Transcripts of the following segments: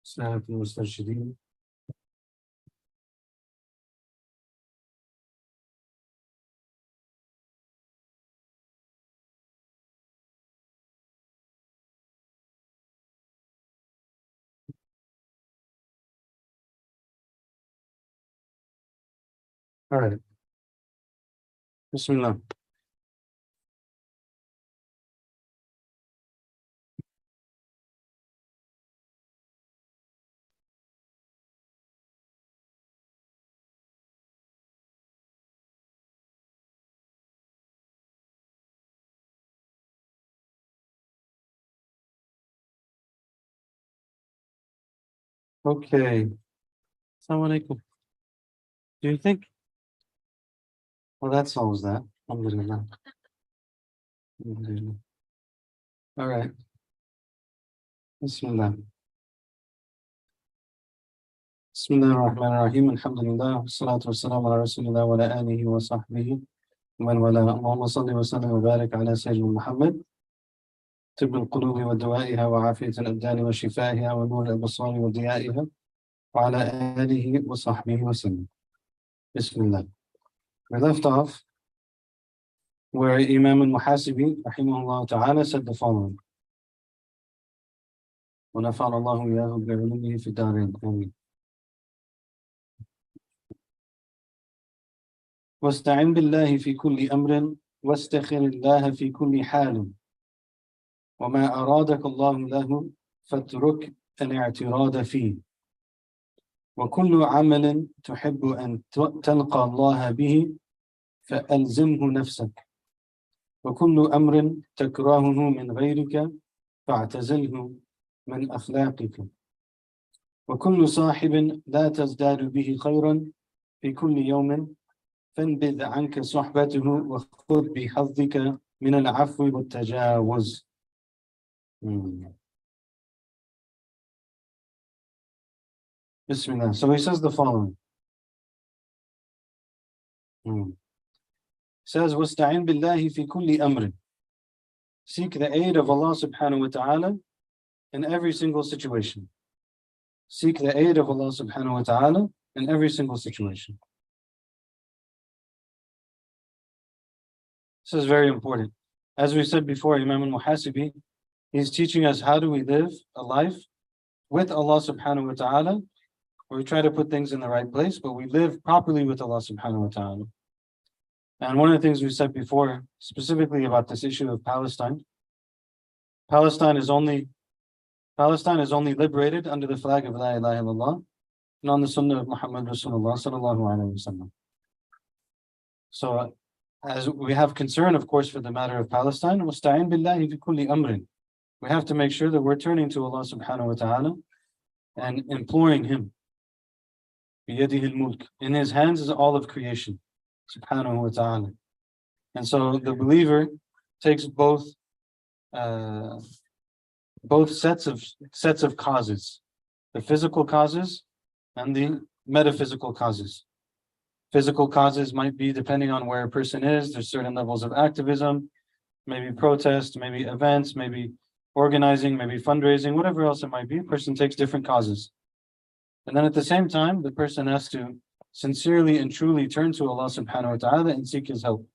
سنة المسترشدين. All right. Bismillah. Okay. Assalamu alaikum. Do you think? Well, that solves that. Alhamdulillah. Alhamdulillah. All right. Bismillah. Bismillah ar-Rahman ar-Rahim. Alhamdulillah. Salatu wassalamu ala Rasulillah wa ala alihi wa sahbihi. ومن والاه. اللهم صل وسلم وبارك على سيدنا محمد طب القلوب ودوائها وعافية الأبدان وشفائها ونور الأبصار وضيائها وعلى آله وصحبه وسلم. Bismillah. We left off where Imam Al-Muhasibi rahimahullah ta'ala said the following. ونفعل الله إياه بعلومه في الدارين. آمين. واستعن بالله في كل أمر واستخر الله في كل حال وما أرادك الله له فاترك الاعتراض فيه وكل عمل تحب أن تلقى الله به فألزمه نفسك وكل أمر تكرهه من غيرك فاعتزله من أخلاقك وكل صاحب لا تزداد به خيرا في كل يوم فانبذ عنك صحبته وخذ بحظك من العفو والتجاوز. Bismillah. So he says the following. He says, وَاسْتَعِنْ بِاللَّهِ فِي كُلِّ أَمْرٍ. Seek the aid of Allah subhanahu wa ta'ala in every single situation. Seek the aid of Allah subhanahu wa ta'ala in every single situation. This is very important. As we said before, Imam Al-Muhasibi, he's teaching us how do we live a life with Allah subhanahu wa ta'ala, where we try to put things in the right place, but we live properly with Allah subhanahu wa ta'ala. And one of the things we said before, specifically about this issue of Palestine, Palestine is only liberated under the flag of La ilaha illallah and on the sunnah of Muhammad Rasulullah sallallahu alayhi wa sallam. So as we have concern, of course, for the matter of Palestine, وَاسْتَعِنْ بِاللَّهِ فِي كُلِّ أَمْرٍ. We have to make sure that we're turning to Allah subhanahu wa ta'ala and imploring Him. بِيَدِهِ الْمُلْكِ. In His hands is all of creation, subhanahu wa ta'ala. And so the believer takes both sets of causes, the physical causes and the metaphysical causes. Physical causes might be depending on where a person is. There's certain levels of activism, maybe protest, maybe events, maybe organizing, maybe fundraising, whatever else it might be. A person takes different causes. And then at the same time, the person has to sincerely and truly turn to Allah subhanahu wa ta'ala and seek His help.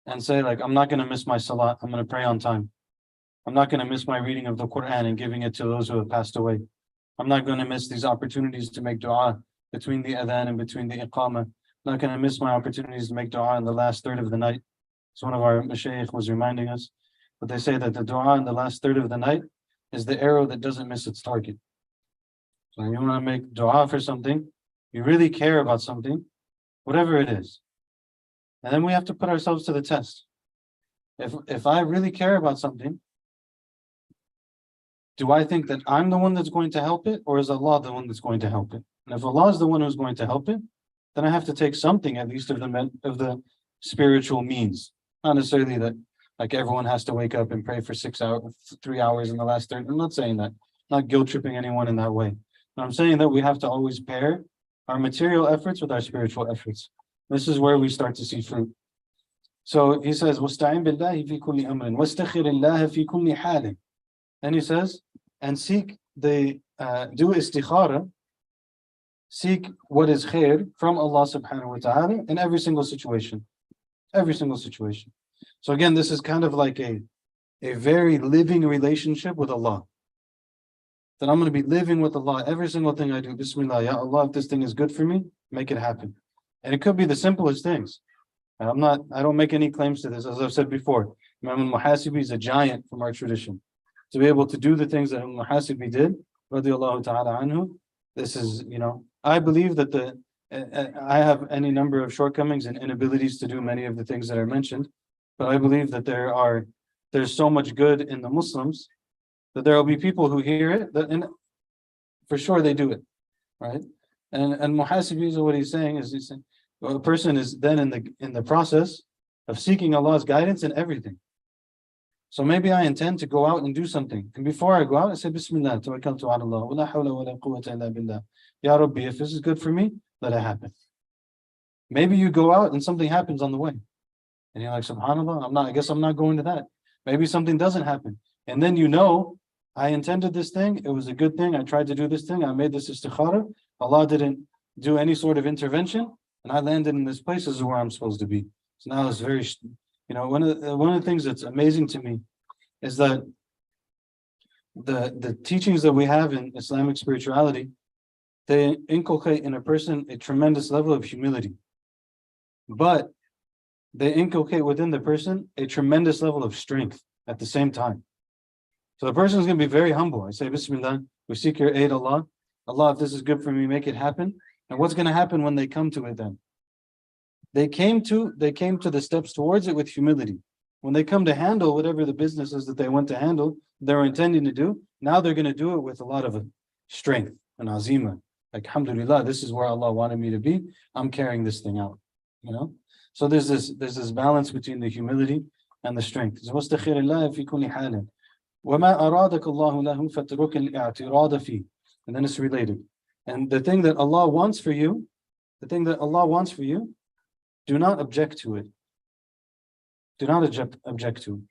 And say, like, I'm not going to miss my salat, I'm going to pray on time. I'm not going to miss my reading of the Quran and giving it to those who have passed away. I'm not going to miss these opportunities to make dua between the adhan and between the iqamah. I'm not going to miss my opportunities to make dua in the last third of the night. So one of our mashaykh was reminding us, but they say that the dua in the last third of the night is the arrow that doesn't miss its target. So you want to make dua for something, you really care about something, whatever it is. And then we have to put ourselves to the test. If I really care about something, do I think that I'm the one that's going to help it, or is Allah the one that's going to help it? And if Allah is the one who's going to help it, then I have to take something at least of the spiritual means. Not necessarily that like everyone has to wake up and pray for 3 hours in the last 30. I'm not saying that. I'm not guilt tripping anyone in that way. But I'm saying that we have to always pair our material efforts with our spiritual efforts. This is where we start to see fruit. So he says, وَاسْتَعِنْ بِاللَّهِ فِي كُلِّ أَمْرٍ وَاسْتَخِرِ اللَّهَ فِي كُلِّ حَالٍ. And he says, and seek the do istikhara, seek what is khair from Allah subhanahu wa ta'ala in every single situation. Every single situation. So again, this is kind of like a very living relationship with Allah. That I'm going to be living with Allah. Every single thing I do, Bismillah, Ya Allah, if this thing is good for me, make it happen. And it could be the simplest things. I don't make any claims to this. As I've said before, Imam Al-Muhasibi is a giant from our tradition. To be able to do the things that Al-Muhasibi did, radiallahu ta'ala anhu, this is, I believe that I have any number of shortcomings and inabilities to do many of the things that are mentioned, but I believe that there's so much good in the Muslims that there will be people who hear it, and for sure they do it, right? And Muhasibi, what he's saying is, well, a person is then in the process of seeking Allah's guidance in everything. So maybe I intend to go out and do something, and before I go out, I say Bismillah, tawakkaltu ala Allah, wa la hawla wa la quwwata illa billah. Ya Rabbi, if this is good for me, let it happen. Maybe you go out and something happens on the way, and you're like, SubhanAllah, I guess I'm not going to that. Maybe something doesn't happen, and then I intended this thing, it was a good thing, I tried to do this thing, I made this istikhara, Allah didn't do any sort of intervention, and I landed in this place. This is where I'm supposed to be. So now it's very, one of the things that's amazing to me is that the teachings that we have in Islamic spirituality, they inculcate in a person a tremendous level of humility, but they inculcate within the person a tremendous level of strength at the same time. So the person is going to be very humble. I say, Bismillah, we seek your aid, Allah. Allah, if this is good for me, make it happen. And what's going to happen when they come to it then? They came to the steps towards it with humility. When they come to handle whatever the business is that they want to handle, they're intending to do, now they're going to do it with a lot of strength and azima. Like, alhamdulillah, this is where Allah wanted me to be. I'm carrying this thing out. So there's this balance between the humility and the strength. وَمَا أَرَادَكَ اللَّهُ لَهُ فَاتْرُكِ الْإِعْتِرَاضَ فِيهِ. And then it's related. And the thing that Allah wants for you, do not object to it. Do not object to it.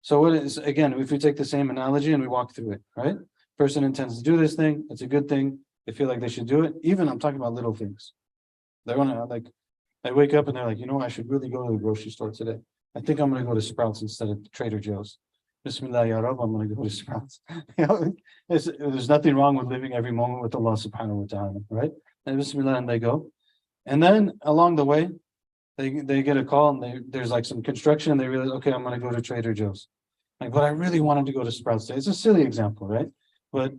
So what is, again, if we take the same analogy and we walk through it, right? Person intends to do this thing, it's a good thing, they feel like they should do it. Even I'm talking about little things. They want to, they wake up and they're like, I should really go to the grocery store today. I think I'm going to go to Sprouts instead of Trader Joe's. Bismillah, Ya Rab, I'm going to go to Sprouts. There's nothing wrong with living every moment with Allah subhanahu wa ta'ala, right? And Bismillah, and they go. And then along the way, they get a call and there's like some construction and they realize, okay, I'm going to go to Trader Joe's. But I really wanted to go to Sprouts today. It's a silly example, right? But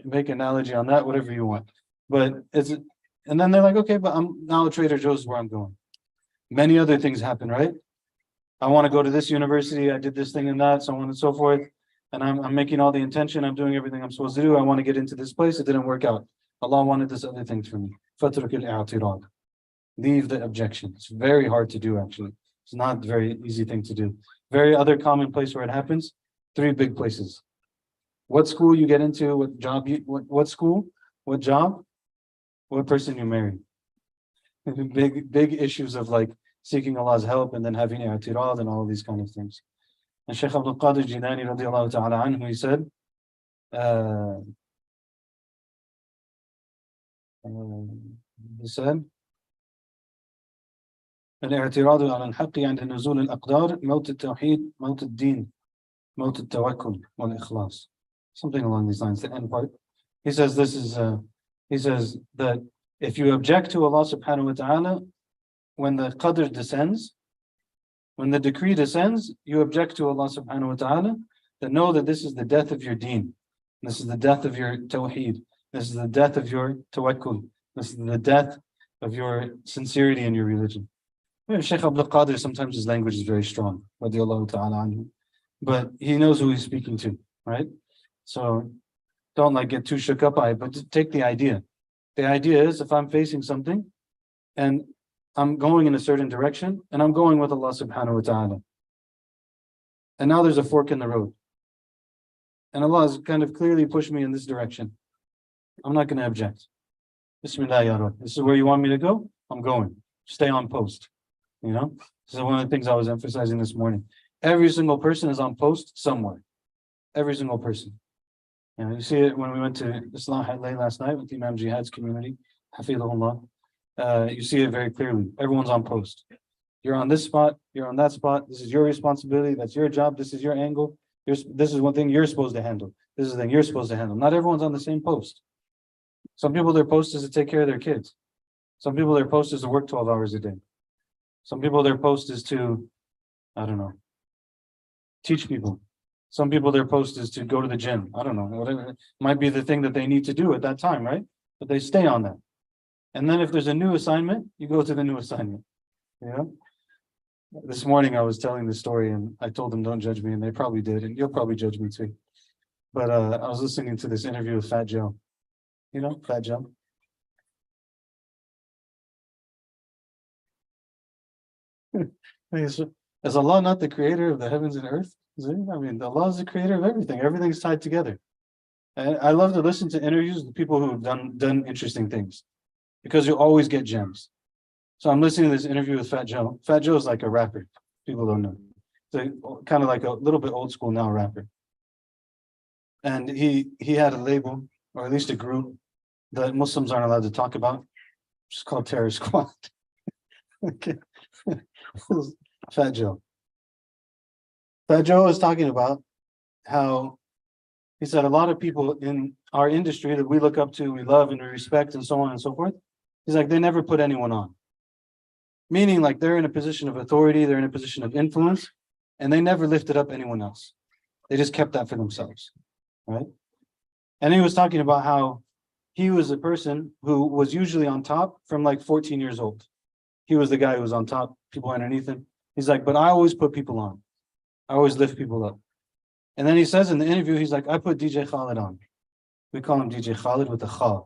make analogy on that, whatever you want. And then they're like, okay, but I'm now Trader Joe's is where I'm going. Many other things happen, right? I want to go to this university, I did this thing and that, so on and so forth. And I'm making all the intention, I'm doing everything I'm supposed to do. I want to get into this place, it didn't work out. Allah wanted this other thing for me. فَاتْرُكِ الْإِعْتِرَاض. Leave the objection. It's very hard to do, actually. It's not a very easy thing to do. Very other common place where it happens, 3 big places. What school you get into, what job what school, what job, what person you marry. Big issues of seeking Allah's help and then having i'tirad and all of these kind of things. And Shaykh Abdul Qadir Jilani radiallahu ta'ala anhu, he said, الاعتراض على الحق عند نزول الأقدار موت التوحيد موت الدين موت التوكل والإخلاص. Something along these lines, the end part. He says that if you object to Allah subhanahu wa ta'ala when the qadr descends, when the decree descends, you object to Allah subhanahu wa ta'ala, then know that this is the death of your deen. This is the death of your tawheed. This is the death of your tawakkul. This is the death of your sincerity in your religion. Shaykh Abdul Qadir, sometimes his language is very strong, radiallahu ta'ala anhu, but he knows who he's speaking to, right? So don't get too shook up by it, but take the idea. The idea is, if I'm facing something and I'm going in a certain direction and I'm going with Allah subhanahu wa ta'ala, and now there's a fork in the road and Allah has kind of clearly pushed me in this direction, I'm not going to object. Bismillah, Ya Rab. This is where you want me to go? I'm going. Stay on post. This is one of the things I was emphasizing this morning. Every single person is on post somewhere. Every single person. You know, you see it when we went to Islah late last night with Imam Jihad's community, Hafidhullah. You see it very clearly. Everyone's on post. You're on this spot, you're on that spot. This is your responsibility. That's your job. This is your angle. This is one thing you're supposed to handle. This is the thing you're supposed to handle. Not everyone's on the same post. Some people, their post is to take care of their kids. Some people, their post is to work 12 hours a day. Some people, their post is to, I don't know, teach people. Some people, their post is to go to the gym. I don't know, whatever. It might be the thing that they need to do at that time, right? But they stay on that. And then if there's a new assignment, you go to the new assignment. You know? This morning I was telling the story and I told them don't judge me, and they probably did, and you'll probably judge me too. But I was listening to this interview with Fat Joe. You know, Fat Joe? Is Allah not the creator of the heavens and earth? I mean, Allah is the creator of everything. Everything's tied together. And I love to listen to interviews with people who have done interesting things, because you always get gems. So I'm listening to this interview with Fat Joe. Fat Joe is like a rapper. People don't know. So kind of like a little bit old school now rapper. And he had a label, or at least a group, that Muslims aren't allowed to talk about, which is called Terror Squad. Okay. Fat Joe. Fat Joe was talking about how he said a lot of people in our industry that we look up to, we love and we respect, and so on and so forth. He's like, they never put anyone on. Meaning, like, they're in a position of authority, they're in a position of influence, and they never lifted up anyone else. They just kept that for themselves, right? And he was talking about how he was a person who was usually on top from like 14 years old. He was the guy who was on top, people underneath him. He's like, but I always put people on. I always lift people up. And then he says in the interview, he's like, I put DJ Khaled on. We call him DJ Khaled with a Kha.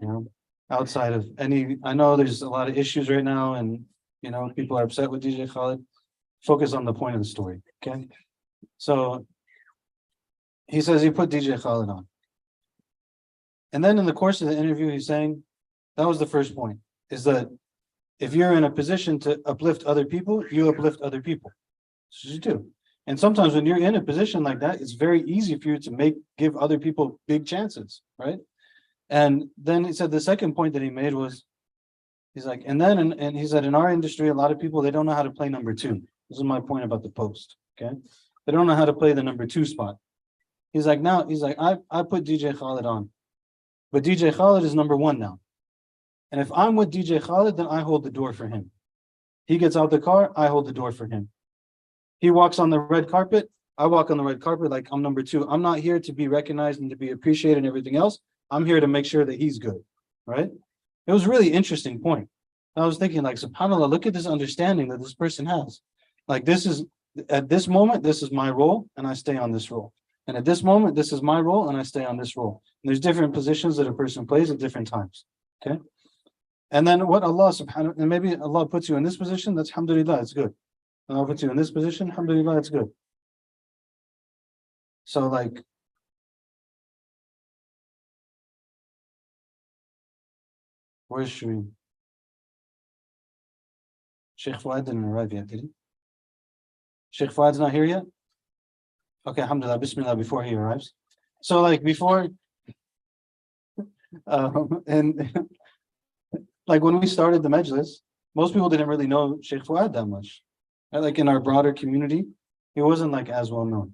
You know, outside of any, I know there's a lot of issues right now, and you know, people are upset with DJ Khaled. Focus on the point of the story, okay? So he says he put DJ Khaled on. And then in the course of the interview, he's saying, that was the first point, is that if you're in a position to uplift other people, you uplift other people. That's what you do. And sometimes when you're in a position like that, it's very easy for you to give other people big chances, right? And then he said the second point that he made was, he's like, and he said, in our industry, a lot of people, they don't know how to play number two. This is my point about the post, okay? They don't know how to play the number two spot. He's like, I put DJ Khaled on, but DJ Khaled is number one now. And if I'm with DJ Khaled, then I hold the door for him. He gets out the car, I hold the door for him. He walks on the red carpet, I walk on the red carpet like I'm number two. I'm not here to be recognized and to be appreciated and everything else. I'm here to make sure that he's good, right? It was a really interesting point. I was thinking, like, subhanAllah, look at this understanding that this person has. Like, this is, at this moment, this is my role, and I stay on this role. And at this moment, this is my role, and I stay on this role. And there's different positions that a person plays at different times, okay? And then what Allah subhanahu, and maybe Allah puts you in this position, that's alhamdulillah, it's good. Allah puts you in this position, alhamdulillah, it's good. So like, where's Shereen? Shaykh Fuad didn't arrive yet, did he? Shaykh Fuad's not here yet? Okay, alhamdulillah, bismillah, before he arrives. So like before, and like when we started the majlis, most people didn't really know Shaykh Fuad that much. Like in our broader community, he wasn't like as well known.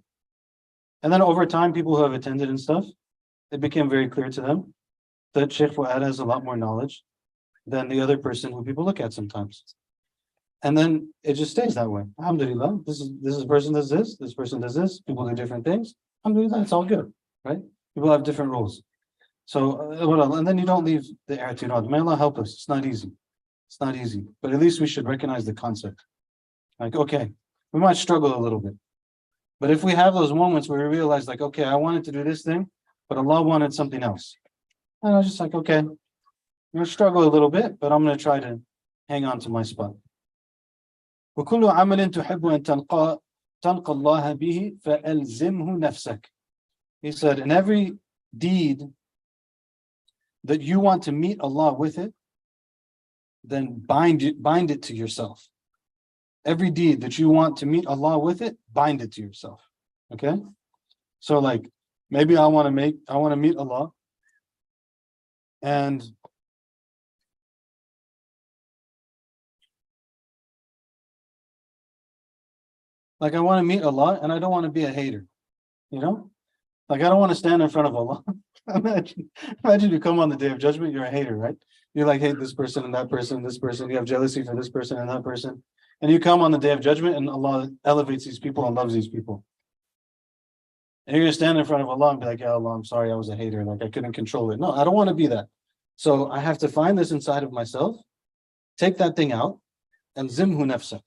And then over time, people who have attended and stuff, it became very clear to them that Shaykh Fuad has a lot more knowledge than the other person who people look at sometimes. And then it just stays that way. Alhamdulillah, this person does this person does this, people do different things. Alhamdulillah, it's all good, right? People have different roles. So, and then you don't leave the attitude. May Allah help us. It's not easy. It's not easy. But at least we should recognize the concept. Like, okay, we might struggle a little bit. But if we have those moments where we realize, like, okay, I wanted to do this thing, but Allah wanted something else. And I was just like, okay, I'm going to struggle a little bit, but I'm going to try to hang on to my spot. وكل عمل تحب أن تلقى الله به فألزمه نفسك. He said, in every deed that you want to meet Allah with it, then bind it to yourself. Every deed that you want to meet Allah with it, bind it to yourself. Okay? So like maybe I want to meet Allah, and like I want to meet Allah and I don't want to be a hater, you know? Like I don't want to stand in front of Allah. Imagine you come on the day of judgment, you're a hater, right? You like hate this person and that person, this person, you have jealousy for this person and that person. And you come on the day of judgment and Allah elevates these people and loves these people. And you're gonna stand in front of Allah and be like, yeah, Allah, I'm sorry, I was a hater, like I couldn't control it. No, I don't want to be that. So I have to find this inside of myself, take that thing out, and zimhu nafsak.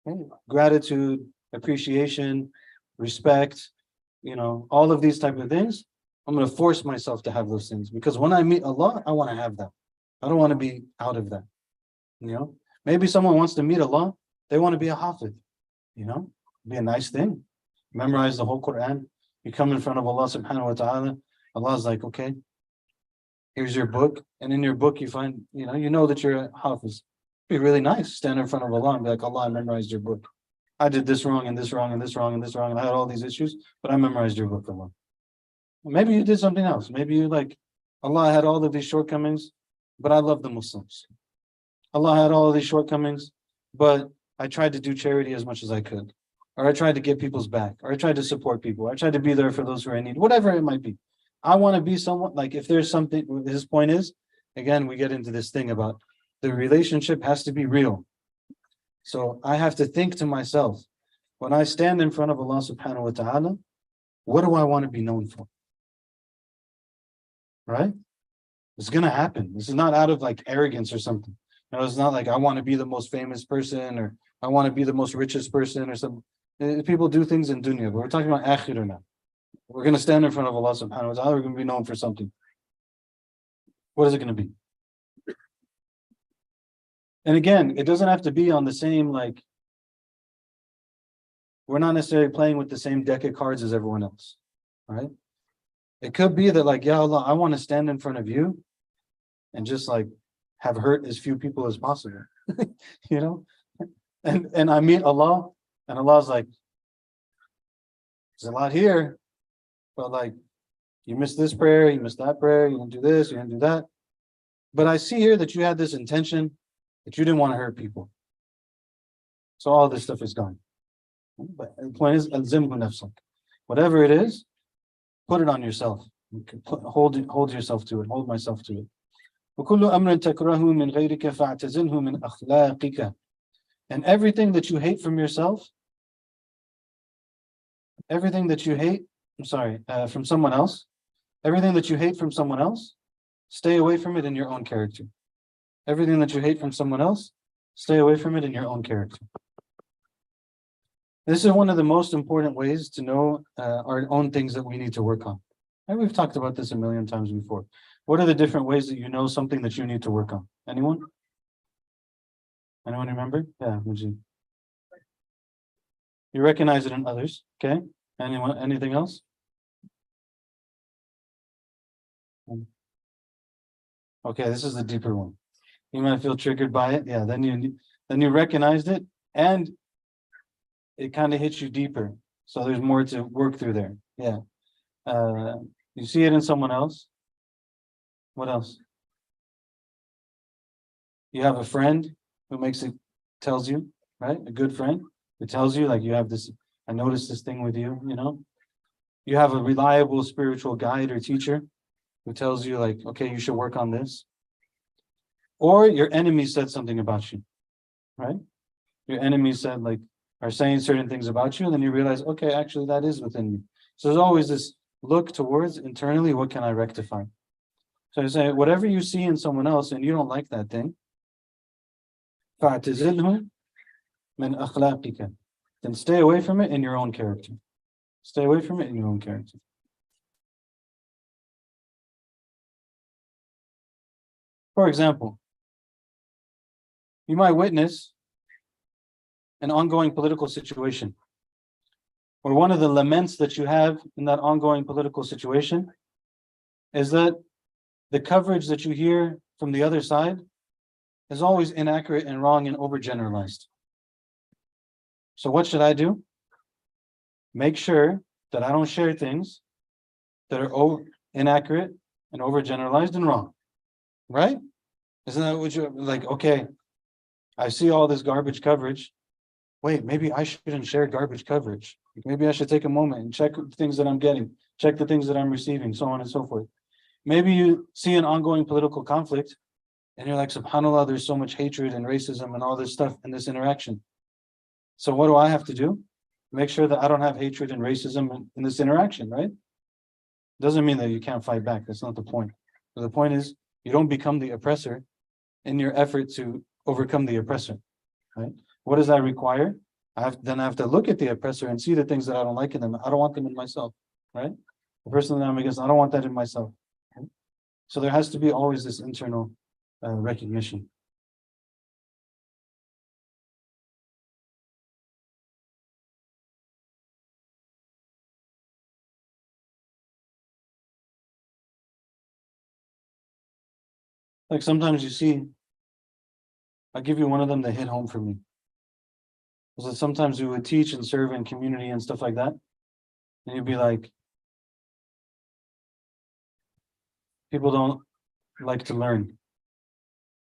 Okay? Gratitude, appreciation, respect, all of these type of things. I'm going to force myself to have those things, because when I meet Allah, I want to have that. I don't want to be out of that. Maybe someone wants to meet Allah, they want to be a hafid, be a nice thing. Memorize the whole Quran. You come in front of Allah subhanahu wa ta'ala. Allah's like, okay, here's your book. And in your book, you find, you know that you're a hafiz. It'd be really nice. Stand in front of Allah and be like, Allah, I memorized your book. I did this wrong and this wrong and this wrong and this wrong, and I had all these issues, but I memorized your book, Allah. Maybe you did something else. Maybe you like, Allah, I had all of these shortcomings, but I love the Muslims. Allah had all of these shortcomings, but I tried to do charity as much as I could. Or I tried to get people's back. Or I tried to support people. I tried to be there for those who are in need. Whatever it might be. I want to be someone, like if there's something, his point is, again, we get into this thing about the relationship has to be real. So I have to think to myself, when I stand in front of Allah subhanahu wa ta'ala, what do I want to be known for? Right? It's going to happen. This is not out of like arrogance or something. It's not like I want to be the most famous person, or I want to be the most richest person or something. People do things in dunya, but we're talking about akhirah now. We're going to stand in front of Allah subhanahu wa ta'ala. We're going to be known for something. What is it going to be? And again, it doesn't have to be on the same, like, we're not necessarily playing with the same deck of cards as everyone else, right? It could be that like, ya Allah, I want to stand in front of you and just like have hurt as few people as possible, And I meet Allah, and Allah's like, there's a lot here, but like, you missed this prayer, you missed that prayer, you didn't do this, you didn't do that. But I see here that you had this intention that you didn't want to hurt people. So all this stuff is gone. But the point is, al-zimhu nafsak. Whatever it is, put it on yourself. Hold yourself to it. Hold myself to it. وَكُلُّ أَمْرٍ تَكْرَهُ مِنْ غَيْرِكَ فَاعْتَزِلْهُ مِنْ أَخْلَاقِكَ. And everything that you hate from yourself, everything that you hate, from someone else, everything that you hate from someone else, stay away from it in your own character. Everything that you hate from someone else, stay away from it in your own character. This is one of the most important ways to know our own things that we need to work on. And we've talked about this a million times before. What are the different ways that you know something that you need to work on? Anyone? Anyone remember? Yeah, Mujib. You recognize it in others, okay? Anyone? Anything else? Okay, this is the deeper one. You might feel triggered by it. Yeah, then you recognized it, and it kind of hits you deeper. So there's more to work through there. Yeah. You see it in someone else. What else? You have a friend who tells you, right? A good friend who tells you, like, you have this, I noticed this thing with you, You have a reliable spiritual guide or teacher who tells you, like, okay, you should work on this. Or your enemy said something about you, right? Your enemy said, like, are saying certain things about you, and then you realize, okay, actually that is within me. So there's always this look towards internally, what can I rectify? So you say, whatever you see in someone else and you don't like that thing, فَاعْتَزِلْهُ مِنْ أَخْلَاقِكَ. Then stay away from it in your own character. Stay away from it in your own character. For example, you might witness an ongoing political situation, or one of the laments that you have in that ongoing political situation is that the coverage that you hear from the other side is always inaccurate and wrong and overgeneralized. So what should I do? Make sure that I don't share things that are inaccurate and overgeneralized and wrong. Right? Isn't that what you're like? Okay, I see all this garbage coverage. Wait, maybe I shouldn't share garbage coverage. Maybe I should take a moment and check the things that I'm getting, check the things that I'm receiving, so on and so forth. Maybe you see an ongoing political conflict and you're like, subhanAllah, there's so much hatred and racism and all this stuff in this interaction. So what do I have to do? Make sure that I don't have hatred and racism in this interaction, right? Doesn't mean that you can't fight back. That's not the point. But the point is, you don't become the oppressor in your effort to overcome the oppressor, right? What does that require? I have to look at the oppressor and see the things that I don't like in them. I don't want them in myself, right? The person that I'm against, I don't want that in myself. Right? So there has to be always this internal recognition. Like sometimes you see, I'll give you one of them that hit home for me. Was that sometimes we would teach and serve in community and stuff like that. And you'd be like, people don't like to learn.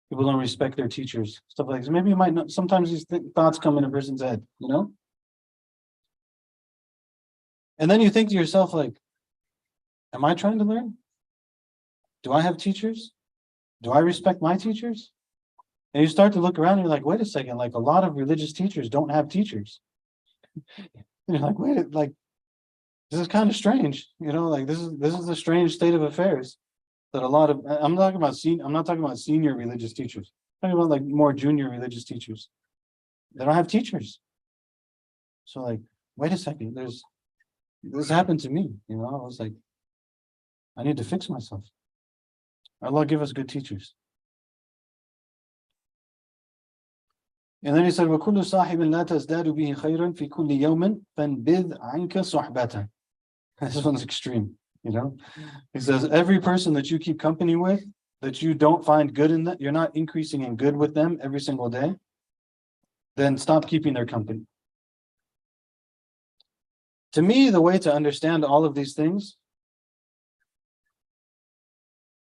People don't respect their teachers, stuff like this. Maybe you might not, sometimes these thoughts come in a person's head, you know? And then you think to yourself, like, am I trying to learn? Do I have teachers? Do I respect my teachers? And you start to look around and you're like, wait a second, like a lot of religious teachers don't have teachers. And you're like, wait, like, this is kind of strange, you know, like this is a strange state of affairs that a lot of, I'm not talking about senior religious teachers. I'm talking about like more junior religious teachers. They don't have teachers. So like, wait a second, this happened to me, you know, I was like, I need to fix myself. Allah give us good teachers. And then he said, وَكُلُّ صَاحِبٍ لَا تَزْدَادُ بِهِ خَيْرًا فِي كُلِّ يَوْمٍ فَانْبِذْ عَنْكَ صُحْبَةً. This one's extreme, you know? He says, every person that you keep company with, that you don't find good in that, you're not increasing in good with them every single day, then stop keeping their company. To me, the way to understand all of these things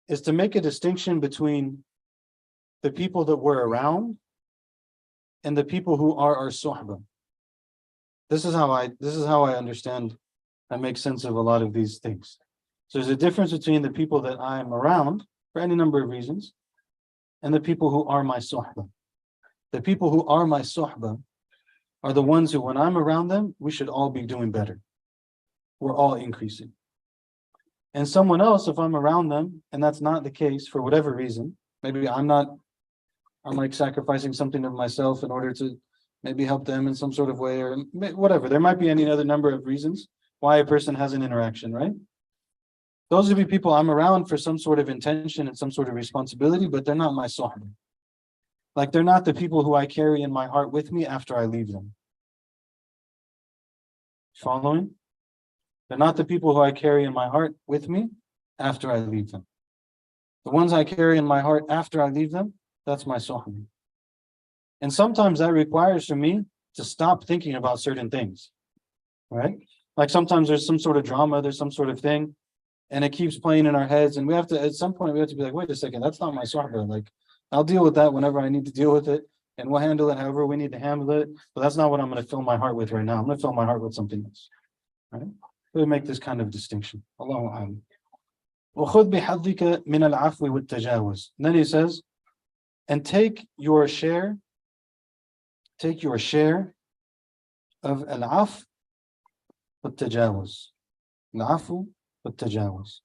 is to make a distinction between the people that we're around and the people who are our suhbah. This is how I understand and make sense of a lot of these things. So there's a difference between the people that I'm around for any number of reasons and the people who are my suhbah. The people who are my suhbah are the ones who, when I'm around them, we should all be doing better. We're all increasing. And someone else, if I'm around them, and that's not the case for whatever reason, maybe I'm like sacrificing something of myself in order to maybe help them in some sort of way, or whatever. There might be any other number of reasons why a person has an interaction, right? Those would be people I'm around for some sort of intention and some sort of responsibility, but they're not my sahaba. Like they're not the people who I carry in my heart with me after I leave them. Following? They're not the people who I carry in my heart with me after I leave them. The ones I carry in my heart after I leave them, that's my sahaba. And sometimes that requires for me to stop thinking about certain things, right? Like sometimes there's some sort of drama, there's some sort of thing, and it keeps playing in our heads. And we have to, at some point, we have to be like, wait a second, that's not my sahaba. Like, I'll deal with that whenever I need to deal with it, and we'll handle it however we need to handle it. But that's not what I'm going to fill my heart with right now. I'm going to fill my heart with something else, right? We make this kind of distinction. Allahu a'lam. وَخُذْ بِحَظِّكَ مِنَ الْعَفْوِ وَالتَّجَاوُزِ. And then he says, and take your share of al-'afw wat-tajawuz. Al-'afw wat-tajawuz.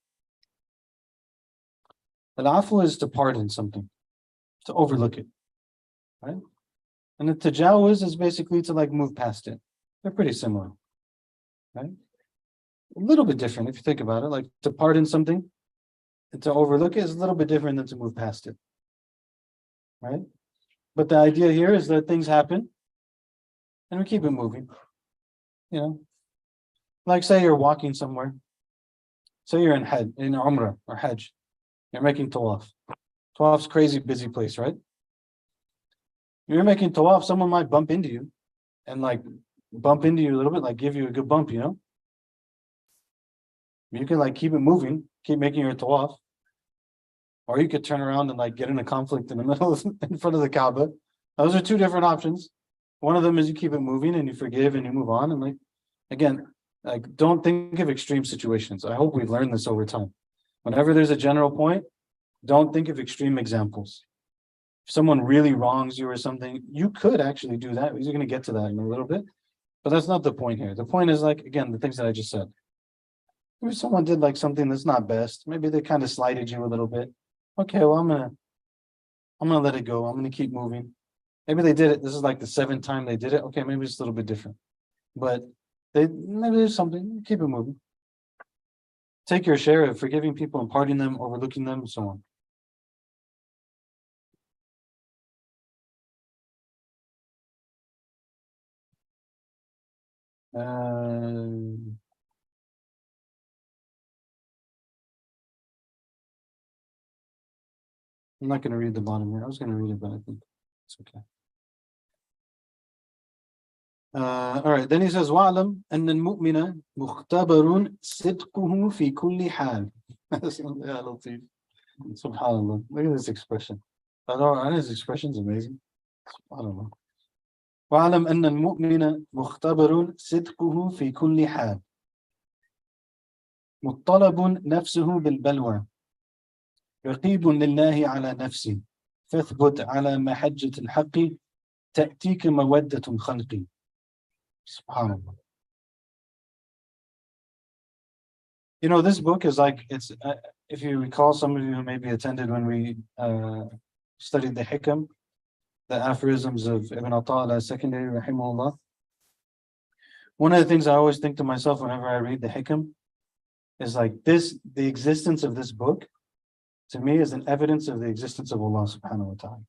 Al-'afw is to pardon something, to overlook it, right? And the tajawuz is basically to like move past it. They're pretty similar, right? A little bit different if you think about it. Like to pardon something and to overlook it is a little bit different than to move past it, right? But the idea here is that things happen and we keep it moving. You know, like say you're walking somewhere. Say you're in Umrah or Hajj. You're making tawaf. Tawaf's a crazy busy place, right? You're making tawaf, someone might bump into you and like bump into you a little bit, like give you a good bump, you know? You can like keep it moving, keep making your tawaf, or you could turn around and like get in a conflict in the middle in front of the Kaaba. Those are two different options. One of them is you keep it moving and you forgive and you move on. And like again, like don't think of extreme situations. I hope we've learned this over time. Whenever there's a general point, don't think of extreme examples. If someone really wrongs you or something, you could actually do that. We're going to get to that in a little bit. But that's not the point here. The point is like, again, the things that I just said. Maybe someone did like something that's not best. Maybe they kind of slighted you a little bit. Okay, well, I'm gonna let it go. I'm gonna keep moving. Maybe they did it. This is like the seventh time they did it. Okay, maybe it's a little bit different. But maybe there's something. Keep it moving. Take your share of forgiving people, imparting them, overlooking them, and so on. I'm not going to read the bottom here. I was going to read it, but I think it's okay. All right. Then he says, "وَاعْلَمْ أَنَّ الْمُؤْمِنَ مُخْتَبَرٌ صِدْقُهُ فِي كُلِّ حَالٍ." Subhanallah. Look at this expression. I know his expression is amazing. Subhanallah. وَاعْلَمْ أَنَّ الْمُؤْمِنَ مُخْتَبَرٌ صِدْقُهُ فِي كُلِّ حَالٍ مُطَّلَبٌ نَفْسُهُ بِالْبَلْوَى رقيب لله على نفسه فاثبت على محجة الحق تأتيك مودة خلقي. Subhanallah. You know, this book is like, it's if you recall, some of you who maybe attended when we studied the Hikam, the aphorisms of Ibn Ata'ala secondary, rahimahullah. One of the things I always think to myself whenever I read the Hikam is like this, the existence of this book to me is an evidence of the existence of Allah subhanahu wa ta'ala.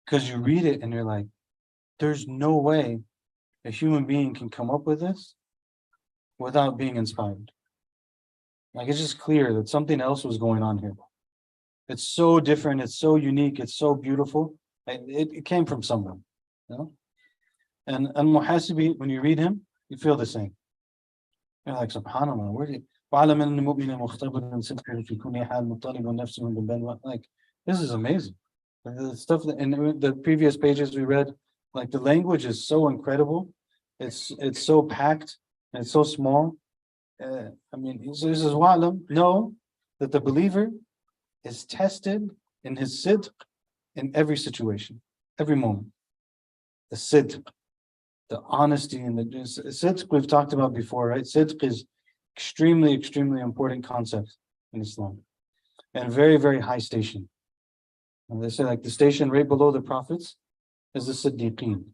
Because you read it and you're like, there's no way a human being can come up with this without being inspired. Like it's just clear that something else was going on here. It's so different, it's so unique, it's so beautiful. It came from someone, you know? And Al-Muhasibi, when you read him, you feel the same. You're like, subhanallah, where did وَعَلَمَ أَنَّ الْمُؤْمِنَ مُخْتَبَرٌ صِدْقُهُ فِي كُلِّ حَالٍ مُطَّلِبٌ نَفْسُهُ بِالْبَلْوَى. Like, this is amazing. The stuff that in the previous pages we read, like the language is so incredible. It's so packed and it's so small. I mean, he says, "Wa'lam, know that the believer is tested in his sidq in every situation, every moment. The sidq, the honesty, and the sidq we've talked about before, right? Sidq is extremely, extremely important concept in Islam, and very, very high station. And they say like the station right below the prophets is the Siddiqeen.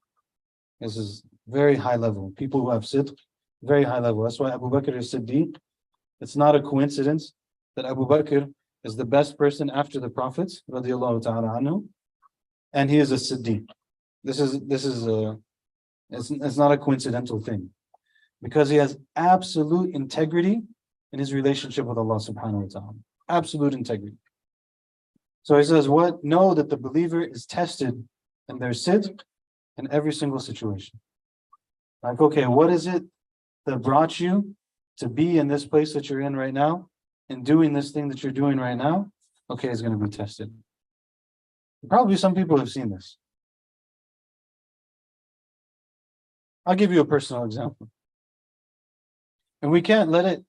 This is very high level. People who have sidq, very high level. That's why Abu Bakr is Siddiq. It's not a coincidence that Abu Bakr is the best person after the prophets, radiallahu ta'ala anhu, and he is a Siddiq. It's not a coincidental thing, because he has absolute integrity in his relationship with Allah subhanahu wa ta'ala. Absolute integrity. So he says, what? Know that the believer is tested in their sidq in every single situation. Like, okay, what is it that brought you to be in this place that you're in right now and doing this thing that you're doing right now? Okay, it's going to be tested. Probably some people have seen this. I'll give you a personal example. And we can't let it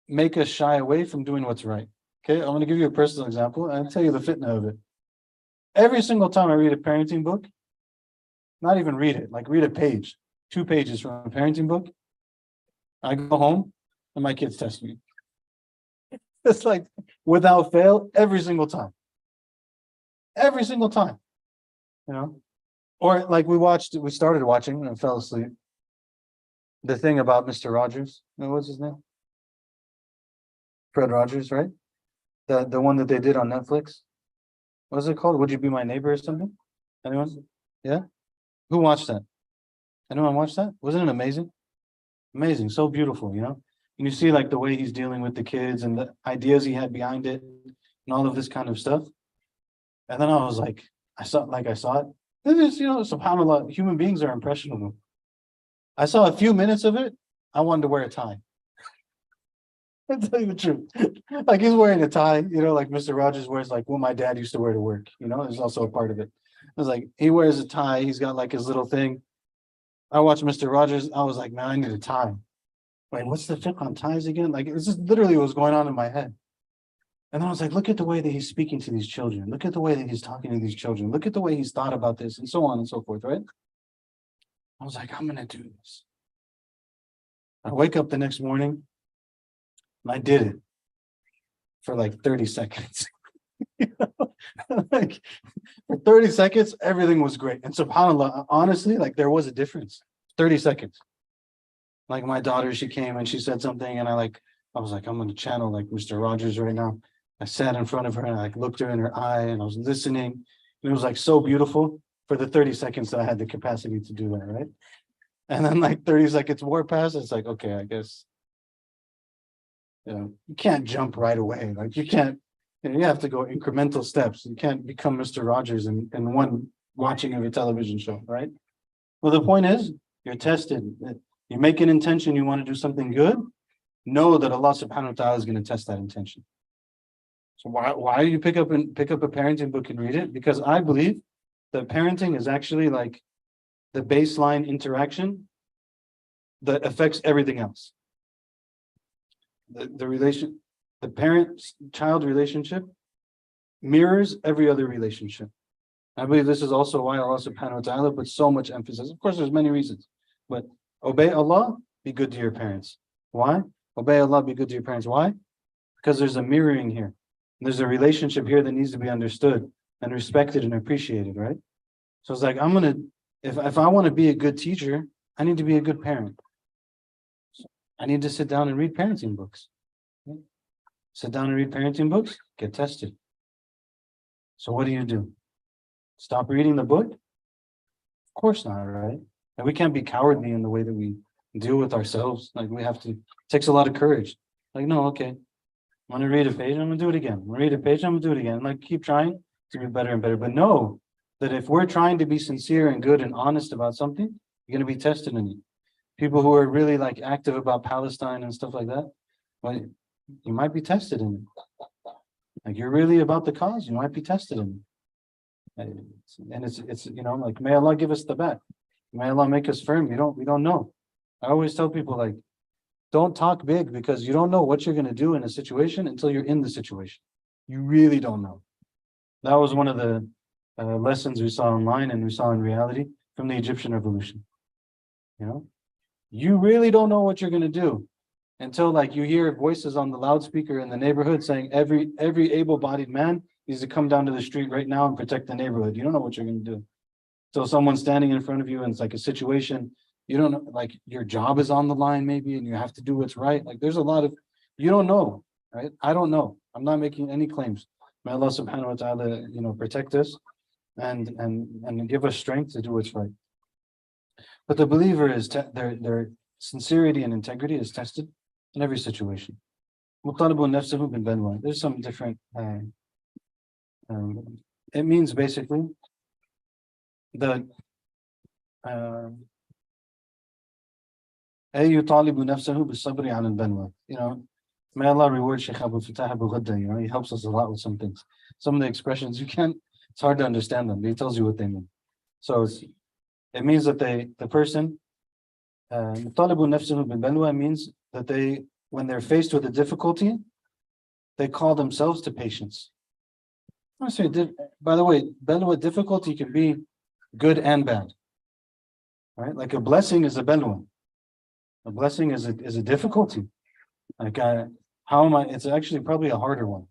make us shy away from doing what's right. Okay, I'm going to give you a personal example and I'll tell you the fitna of it. Every single time I read a parenting book, not even read it, like read a page, 2 pages from a parenting book, I go home and my kids test me. It's like without fail, every single time. Every single time. You know? Or like we started watching and fell asleep. The thing about Mr. Rogers. What's his name? Fred Rogers, right? The one that they did on Netflix. What was it called? Would You Be My Neighbor or something? Anyone? Yeah? Who watched that? Anyone watch that? Wasn't it amazing? Amazing, so beautiful, you know? And you see like the way he's dealing with the kids and the ideas he had behind it and all of this kind of stuff. And then I was like, I saw it. It is, you know, subhanAllah, human beings are impressionable. I saw a few minutes of it, I wanted to wear a tie. I'll tell you the truth. Like he's wearing a tie, like Mr. Rogers wears like what my dad used to wear to work, there's also a part of it. It's like he wears a tie, he's got like his little thing. I watched Mr. Rogers, I was like, man, I need a tie. Wait, what's the fiqh on ties again? Like it's just literally what was going on in my head. And then I was like, look at the way that he's speaking to these children. Look at the way that he's talking to these children. Look at the way he's thought about this and so on and so forth, right? I was like, I'm gonna do this. I wake up the next morning and I did it for like 30 seconds. Like for 30 seconds, everything was great. And subhanAllah, honestly, like there was a difference. 30 seconds. Like my daughter, she came and she said something, and I was like, I'm gonna channel like Mr. Rogers right now. I sat in front of her and I like looked her in her eye and I was listening. And it was like so beautiful for the 30 seconds that I had the capacity to do that, right? And then like 30 seconds more pass, it's like, okay, I guess, you can't jump right away. Like you can't, you have to go incremental steps. You can't become Mr. Rogers in one watching of a television show, right? Well, the point is, you're tested. You make an intention, you want to do something good, know that Allah subhanahu wa ta'ala is going to test that intention. So why do you pick up a parenting book and read it? Because I believe that parenting is actually like the baseline interaction that affects everything else. The parent-child relationship mirrors every other relationship. I believe this is also why Allah subhanahu wa ta'ala puts so much emphasis. Of course, there's many reasons, but obey Allah, be good to your parents. Why? Obey Allah, be good to your parents. Why? Because there's a mirroring here. There's a relationship here that needs to be understood and respected and appreciated, right? So it's like, if I want to be a good teacher, I need to be a good parent. So I need to sit down and read parenting books. Sit down and read parenting books, get tested. So what do? Stop reading the book? Of course not, right? And we can't be cowardly in the way that we deal with ourselves. Like it takes a lot of courage. Like, no, okay. I'm going to read a page, I'm going to do it again. I'm going to read a page, I'm going to do it again. Like, keep trying to be better and better. But know that if we're trying to be sincere and good and honest about something, you're going to be tested in it. People who are really like active about Palestine and stuff like that, well, you might be tested in it. Like you're really about the cause, you might be tested in it. And it's like, may Allah give us the back. May Allah make us firm. We don't know. I always tell people like, don't talk big because you don't know what you're going to do in a situation until you're in the situation. You really don't know. That was one of the lessons we saw online and we saw in reality from the Egyptian revolution. You really don't know what you're going to do until like you hear voices on the loudspeaker in the neighborhood saying every able-bodied man needs to come down to the street right now and protect the neighborhood. You don't know what you're going to do. So someone's standing in front of you and it's like a situation, you don't know, like your job is on the line maybe and you have to do what's right. Like there's a lot of, you don't know, right? I don't know. I'm not making any claims. May Allah subhanahu wa ta'ala, protect us and give us strength to do what's right. But the believer is, their sincerity and integrity is tested in every situation. There's some different, it means basically that may Allah reward Shaykh Abu Fatah Abu Ghadda, he helps us a lot with some things. Some of the expressions it's hard to understand them, but he tells you what they mean. So it means that the person, means that when they're faced with a difficulty, they call themselves to patience. By the way, balwa, difficulty can be good and bad, right? Like a blessing is a balwa. A blessing is a difficulty. Like it's actually probably a harder one.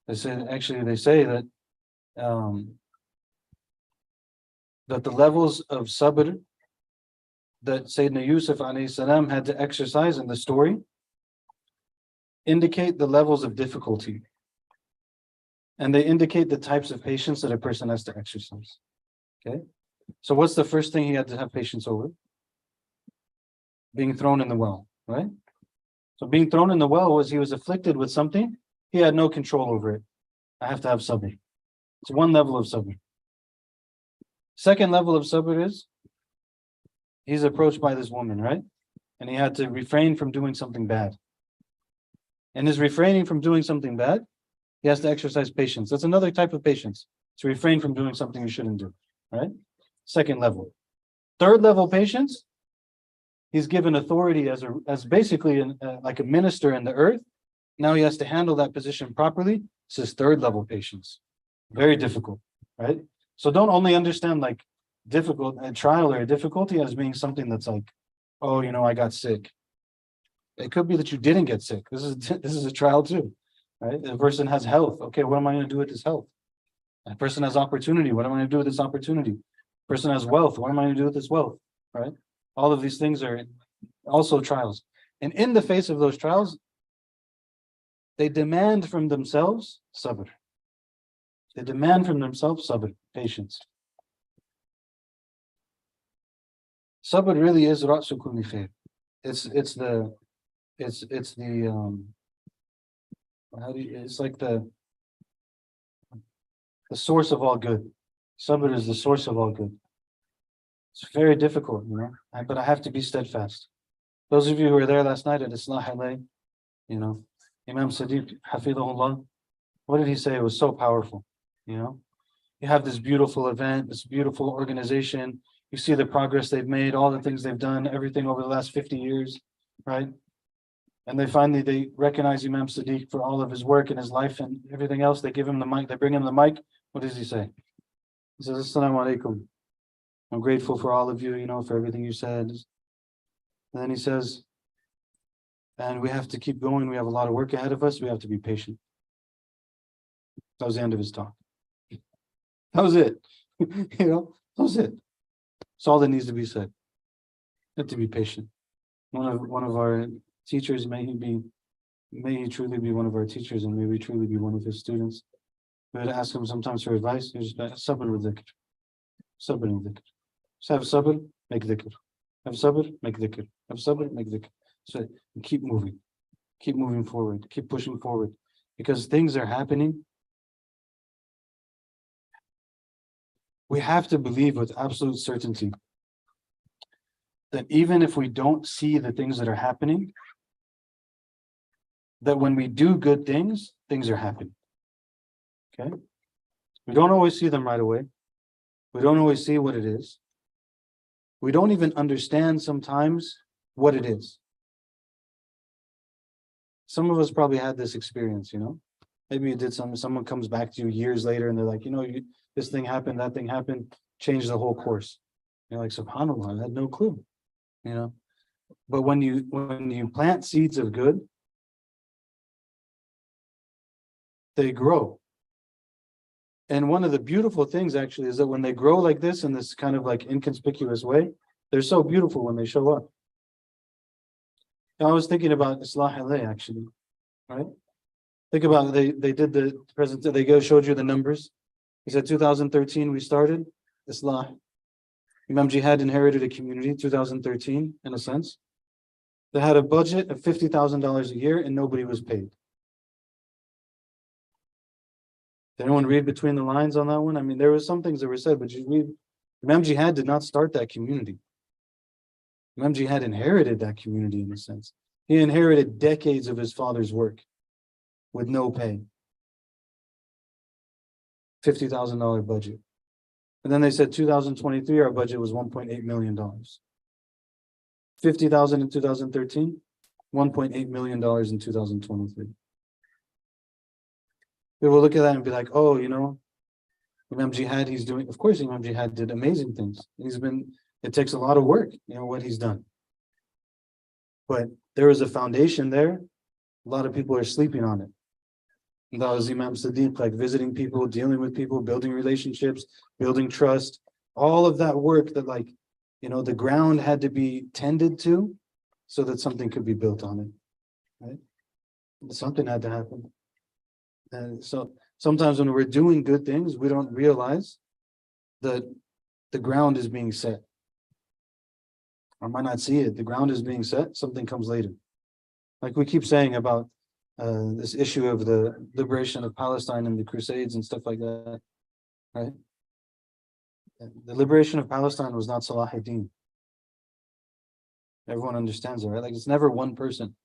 They say that that the levels of sabr that Sayyidina Yusuf alayhi salam had to exercise in the story indicate the levels of difficulty. And they indicate the types of patience that a person has to exercise. Okay? So what's the first thing he had to have patience over? Being thrown in the well, right? So being thrown in the well was he was afflicted with something, he had no control over it. I have to have sabr. It's one level of sabr. Second level of sabr is he's approached by this woman, right? And he had to refrain from doing something bad. and is refraining from doing something bad, he has to exercise patience. That's another type of patience, to refrain from doing something you shouldn't do, right? Second level. Third level patience, he's given authority as basically like a minister in the earth. Now he has to handle that position properly. This is third level patience. Very difficult, right? So don't only understand like difficult, a trial or a difficulty as being something that's like, oh, I got sick. It could be that you didn't get sick. This is a trial too, right? The person has health. Okay, what am I going to do with this health? A person has opportunity. What am I going to do with this opportunity? Person has wealth. What am I going to do with this wealth? Right? All of these things are also trials. And in the face of those trials, they demand from themselves sabr. They demand from themselves sabr, patience. Sabr really is ra'su kulli khair. It's like the source of all good. Sabr is the source of all good. It's very difficult, but I have to be steadfast. Those of you who were there last night at Islah Halay, Imam Sadiq, Hafidahullah, what did he say? It was so powerful. You have this beautiful event, this beautiful organization. You see the progress they've made, all the things they've done, everything over the last 50 years, right? And they recognize Imam Sadiq for all of his work and his life and everything else. They give him the mic, they bring him the mic. What does he say? He says, Assalamu alaikum. I'm grateful for all of you, for everything you said. And then he says, and we have to keep going. We have a lot of work ahead of us. We have to be patient. That was the end of his talk. That was it. That was it. That's all that needs to be said. You have to be patient. One of our teachers, may he truly be one of our teachers, and may we truly be one of his students. We had to ask him sometimes for advice. He was just sabr with dhikr. Sabr and dhikr. So have sabr, make dhikr. Have sabr, make dhikr. Have sabr, make dhikr. So keep moving forward, keep pushing forward, because things are happening. We have to believe with absolute certainty that even if we don't see the things that are happening, that when we do good things, things are happening. Okay? We don't always see them right away. We don't always see what it is. We don't even understand sometimes what it is. Some of us probably had this experience, Maybe you did someone comes back to you years later and they're like, this thing happened, that thing happened, changed the whole course. You're like, subhanAllah, I had no clue, But when you plant seeds of good, they grow. And one of the beautiful things actually is that when they grow like this in this kind of like inconspicuous way, they're so beautiful when they show up. I was thinking about Islah Halay actually, right? Think about it, they did the presentation, they showed you the numbers. He said 2013 we started Islah. Imam Jihad inherited a community 2013 in a sense. They had a budget of $50,000 a year and nobody was paid. Did anyone read between the lines on that one? I mean, there were some things that were said, but you read, Imam Jihad did not start that community. Imam Jihad inherited that community in a sense. He inherited decades of his father's work with no pay. $50,000 budget. And then they said 2023, our budget was $1.8 million. 50,000 in 2013, $1.8 million in 2023. People will look at that and be like, oh, Imam Jihad, of course Imam Jihad did amazing things. It takes a lot of work, what he's done. But there is a foundation there. A lot of people are sleeping on it. And that was Imam Sadiq, like visiting people, dealing with people, building relationships, building trust, all of that work that the ground had to be tended to so that something could be built on it, right? Something had to happen. And so sometimes when we're doing good things, we don't realize that the ground is being set. I might not see it. The ground is being set. Something comes later. Like we keep saying about this issue of the liberation of Palestine and the Crusades and stuff like that, right? The liberation of Palestine was not Salah ad-Din. Everyone understands that, right? Like it's never one person.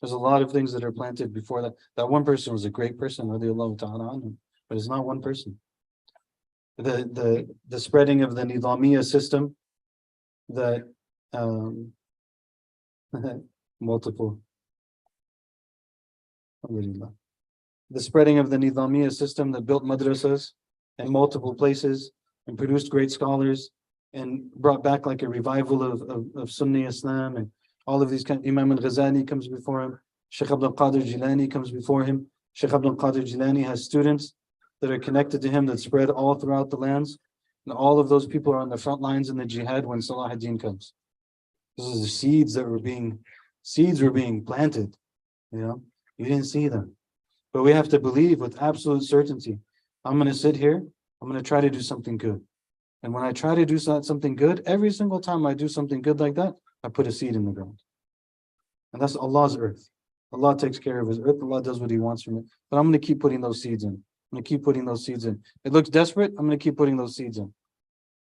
There's a lot of things that are planted before that. That one person was a great person, radiallahu ta'ala anhu, but it's not one person. The spreading of the Nizamiya system, that multiple, alhamdulillah. The spreading of the Nizamiya system that built madrasas in multiple places and produced great scholars and brought back like a revival of Sunni Islam, and all of these Imam Al-Ghazali comes before him, Shaykh Abdul Qadir Jilani comes before him. Shaykh Abdul Qadir Jilani has students that are connected to him that spread all throughout the lands, and all of those people are on the front lines in the jihad when Salah ad-Din comes. This is the seeds were being planted, you didn't see them. But we have to believe with absolute certainty, I'm going to sit here, I'm going to try to do something good. And when I try to do something good, every single time I do something good like that, I put a seed in the ground. And that's Allah's earth. Allah takes care of his earth. Allah does what he wants from it. But I'm going to keep putting those seeds in. I'm going to keep putting those seeds in. It looks desperate. I'm going to keep putting those seeds in.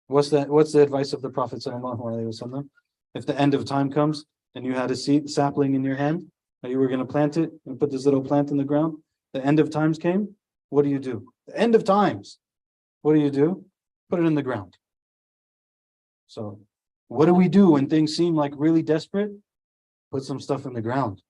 What's the advice of the Prophet ﷺ? If the end of time comes and you had a seed sapling in your hand, and you were going to plant it and put this little plant in the ground, the end of times came, what do? The end of times, what do? Put it in the ground. So what do we do when things seem like really desperate? Put some stuff in the ground.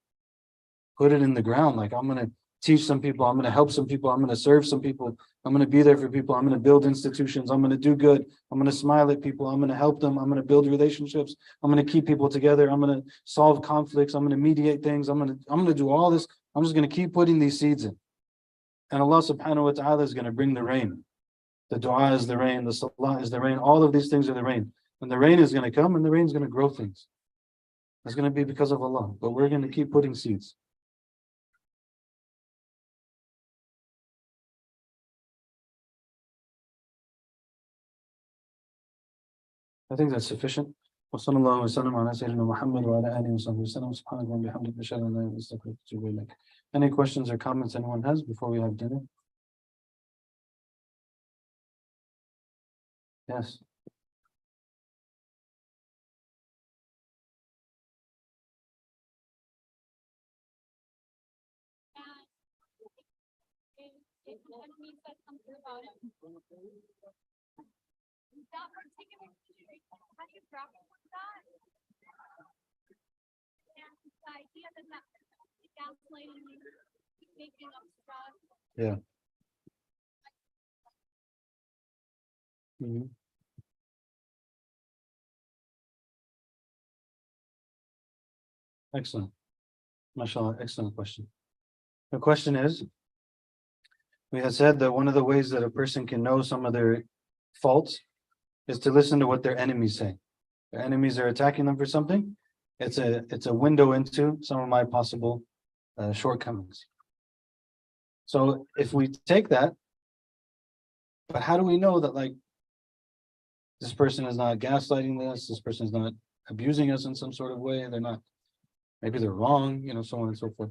Put it in the ground. Like, I'm going to teach some people, I'm going to help some people, I'm going to serve some people, I'm going to be there for people, I'm going to build institutions, I'm going to do good, I'm going to smile at people, I'm going to help them, I'm going to build relationships, I'm going to keep people together, I'm going to solve conflicts, I'm going to mediate things, I'm going to do all this. I'm just going to keep putting these seeds in. And Allah subhanahu wa ta'ala is going to bring the rain. The dua is the rain, the salah is the rain, all of these things are the rain. And the rain is going to come and the rain is going to grow things. It's going to be because of Allah, but we're going to keep putting seeds. I think that's sufficient. وصلى الله وسلم على سيدنا محمد وعلى آله وصحبه وسلم سبحانك وبحمدك أشهد أن لا إله إلا أنت أستغفرك وأتوب إليك. Any questions or comments anyone has before we have dinner? Yes. That particular situation, how do you grapple with that? And the idea that gaslighting you, making up stuff. Yeah. Mm-hmm. Excellent. MashaAllah, excellent question. The question is, we had said that one of the ways that a person can know some of their faults is to listen to what their enemies say. Their enemies are attacking them for something. It's a window into some of my possible shortcomings. So if we take that, but how do we know that, like, this person is not gaslighting us, this person is not abusing us in some sort of way, they're not, maybe they're wrong, so on and so forth.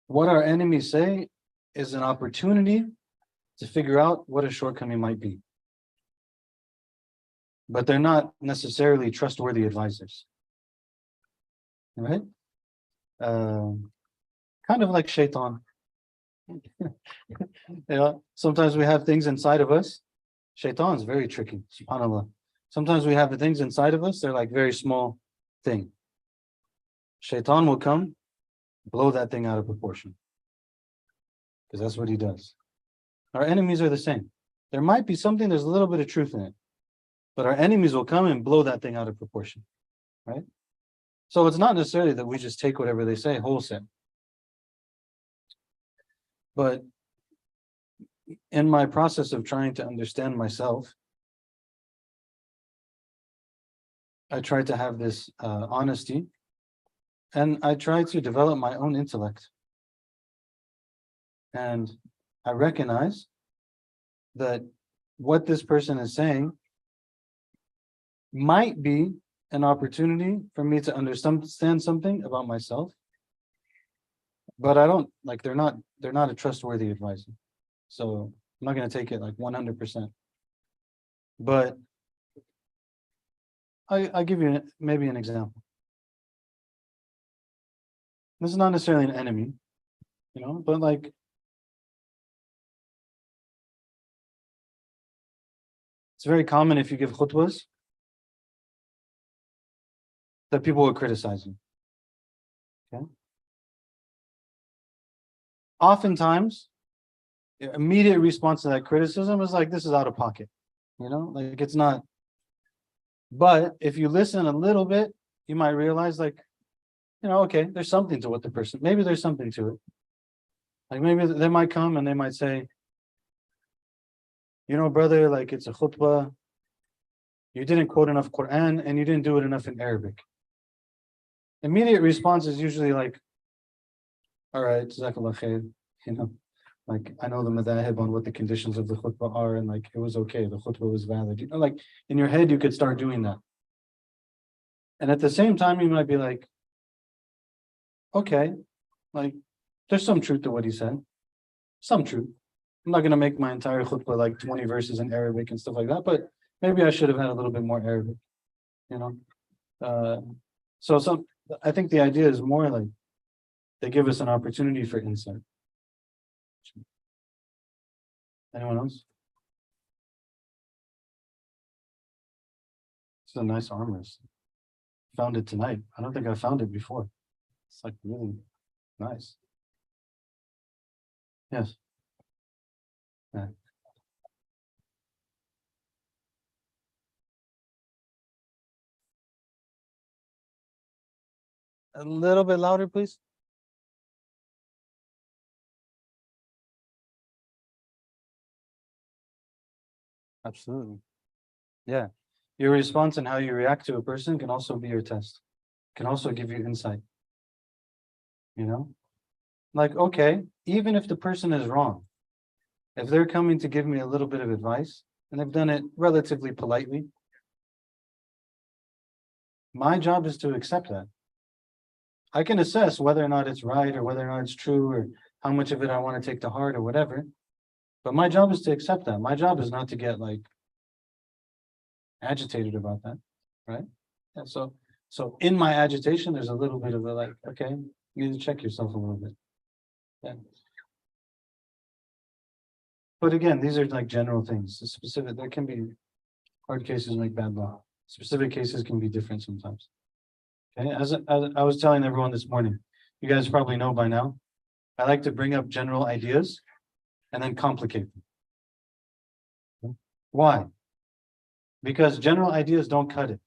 What our enemies say is an opportunity to figure out what a shortcoming might be. But they're not necessarily trustworthy advisors. Right? Kind of like shaitan. Sometimes we have things inside of us. Shaitan's very tricky, subhanAllah. Sometimes we have the things inside of us, they're like very small thing. Shaitan will come, blow that thing out of proportion. Because that's what he does. Our enemies are the same. There might be something, there's a little bit of truth in it. But our enemies will come and blow that thing out of proportion. Right? So it's not necessarily that we just take whatever they say wholesale. But in my process of trying to understand myself, I try to have this honesty, and I try to develop my own intellect. And I recognize that what this person is saying might be an opportunity for me to understand something about myself, but I don't, like, they're not a trustworthy advisor. So I'm not going to take it like 100%. But I'll give you maybe an example. This is not necessarily an enemy, but like, it's very common if you give khutbas that people will criticize you. Okay. Oftentimes, the immediate response to that criticism is like, this is out of pocket. Like it's not. But if you listen a little bit, you might realize like, okay, there's something to what the person, maybe there's something to it. Like maybe they might come and they might say, brother, like it's a khutbah. You didn't quote enough Quran and you didn't do it enough in Arabic. Immediate response is usually like, all right, jazakallah khair, like I know the madhahib on what the conditions of the khutbah are, and like it was okay, the khutbah was valid. Like in your head you could start doing that. And at the same time you might be like, okay, like there's some truth to what he said. Some truth. I'm not gonna make my entire khutbah like 20 verses in Arabic and stuff like that, but maybe I should have had a little bit more Arabic, So I think the idea is more like they give us an opportunity for insight. Anyone else? It's a nice armrest. Found it tonight. I don't think I found it before. It's like really nice. Yes. Yeah. A little bit louder, please. Absolutely. Yeah. Your response and how you react to a person can also be your test. Can also give you insight. Like, okay, even if the person is wrong, if they're coming to give me a little bit of advice and they've done it relatively politely, my job is to accept that. I can assess whether or not it's right or whether or not it's true or how much of it I want to take to heart or whatever. But my job is to accept that. My job is not to get like agitated about that, right? And so in my agitation, there's a little bit of a like, okay, you need to check yourself a little bit. Yeah. But again, these are like general things. The specific, there can be hard cases make bad law. Specific cases can be different sometimes. Okay, as I was telling everyone this morning, you guys probably know by now, I like to bring up general ideas and then complicate them. Why? Because general ideas don't cut it.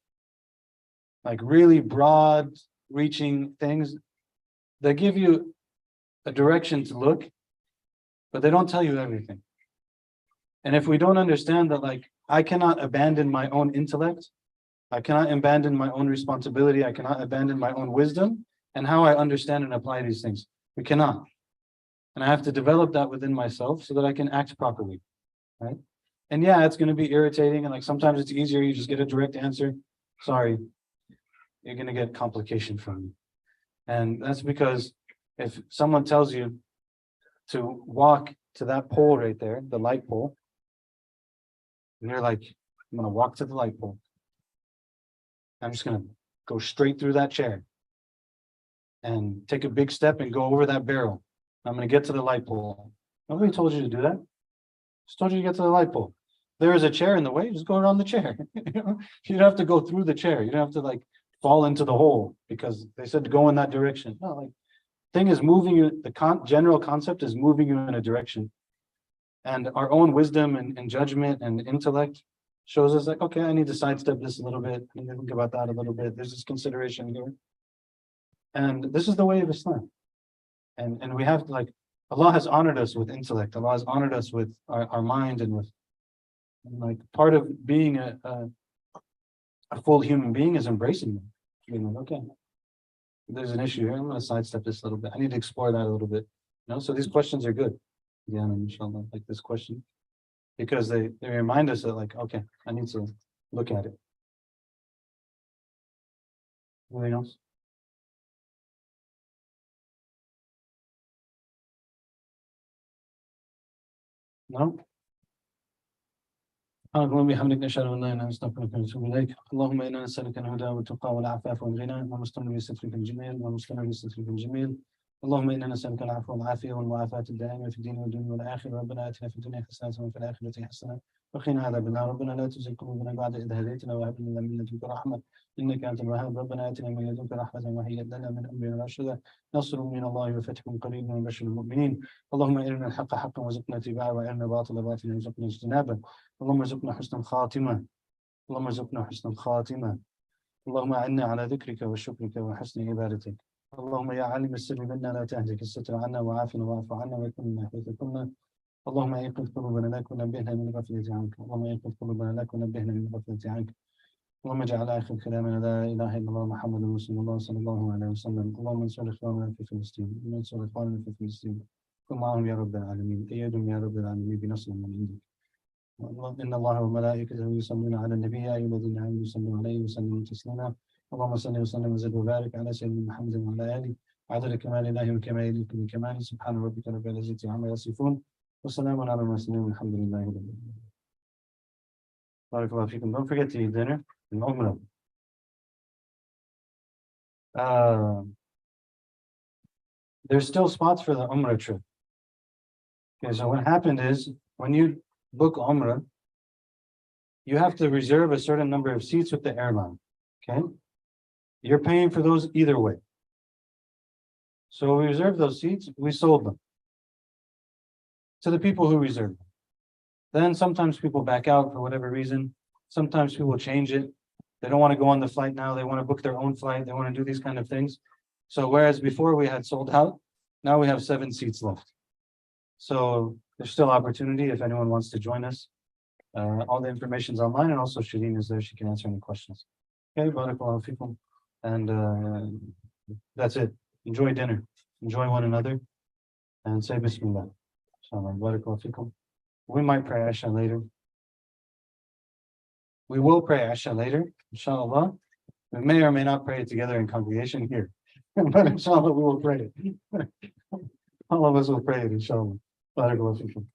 Like really broad reaching things, they give you a direction to look, but they don't tell you everything. And if we don't understand that, like, I cannot abandon my own intellect, I cannot abandon my own responsibility, I cannot abandon my own wisdom and how I understand and apply these things. We cannot. And I have to develop that within myself so that I can act properly, right? And yeah, it's going to be irritating. And like sometimes it's easier, you just get a direct answer. Sorry, you're going to get complication from me. And that's because if someone tells you to walk to that pole right there, the light pole, and you're like, I'm going to walk to the light pole. I'm just going to go straight through that chair and take a big step and go over that barrel. I'm going to get to the light pole. Nobody told you to do that. Just told you to get to the light pole. There is a chair in the way, just go around the chair. You don't have to go through the chair. You don't have to like fall into the hole because they said to go in that direction. No, like thing is moving you, the general concept is moving you in a direction. And our own wisdom and judgment and intellect shows us like, okay, I need to sidestep this a little bit. I need to think about that a little bit. There's this consideration here. And this is the way of Islam. And we have to like, Allah has honored us with intellect. Allah has honored us with our mind and with like part of being a full human being is embracing them. Being like, okay, there's an issue here. I'm going to sidestep this a little bit. I need to explore that a little bit. So these questions are good. Yeah, inshallah, like this question. Because they remind us that like, okay, I need to look at it. Anything else? No? اللهم بحمدك نشهد ان لا اله الا انت نستغفرك ونتوب اليك اللهم انا نسالك الهدى والتقى والعفاف والغنى ونستغفرك بسترك الجميل ونستغفرك بسترك الجميل اللهم انا نسالك العفو والعافيه والمعافاه الدائمه في الدين والدنيا والاخره ربنا اتنا في الدنيا حسنه وفي الاخره حسنه وقنا عذاب النار ربنا لا تزغ قلوبنا بعد اذ هديتنا وهب لنا من لدنك رحمه انك انت الوهاب ربنا اتنا من لدنك رحمه وهيئ لنا من امرنا رشدا نصر من الله وفتح قريب وبشر المؤمنين اللهم ارنا الحق حقا وارزقنا اتباعه وارنا الباطل باطلا وارزقنا اجتنابه اللهم ارزقنا حسن الخاتمة اللهم ارزقنا حسن الخاتمة اللهم أعنا على ذكرك وشكرك وحسن عبادتك اللهم يا عالم السر منا لا تهلك الستر عنا وعافنا واعف عنا وكن من حيث كنا اللهم ايقظ قلوبنا لك ونبهنا من غفلة عنك اللهم ايقظ قلوبنا لك ونبهنا من غفلة عنك اللهم اجعل آخر كلامنا لا إله إلا الله محمد رسول الله صلى الله عليه وسلم اللهم انصر إخواننا في فلسطين اللهم انصر إخواننا في فلسطين كن معهم يا رب العالمين أيدهم يا رب العالمين بنصر من عندك إن الله وملائكته يصلون على النبي يا أيها الذين آمنوا صلوا عليه وسلموا تسليما اللهم صل وسلم وزد وبارك على سيدنا محمد وعلى آله عدد كمال الله وكمال ملكه وكماله سبحان ربك رب العزة عما يصفون وسلام على المرسلين والحمد لله رب العالمين. بارك الله فيكم. Don't forget to eat dinner and Umrah. Uh, there's still spots for the Umrah trip. Okay, so what happened is when you book Umrah, you have to reserve a certain number of seats with the airline. Okay, you're paying for those either way. So we reserved those seats, we sold them to the people who reserved them. Then sometimes people back out for whatever reason. Sometimes people change it. They don't want to go on the flight now. They want to book their own flight. They want to do these kind of things. So whereas before we had sold out, now we have 7 seats left. So there's still opportunity if anyone wants to join us. All the information is online, and also Shireen is there. She can answer any questions. Okay, barakallahu fikum. And that's it. Enjoy dinner. Enjoy one another. And say Bismillah. Inshallah. Barakallahu fikum. We might pray Asha later. We will pray Asha later, inshallah. We may or may not pray it together in congregation here. But inshallah, we will pray it. All of us will pray it, inshallah. Barakallahu fikum.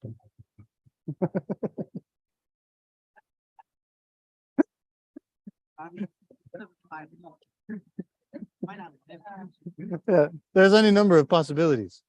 Yeah, there's any number of possibilities.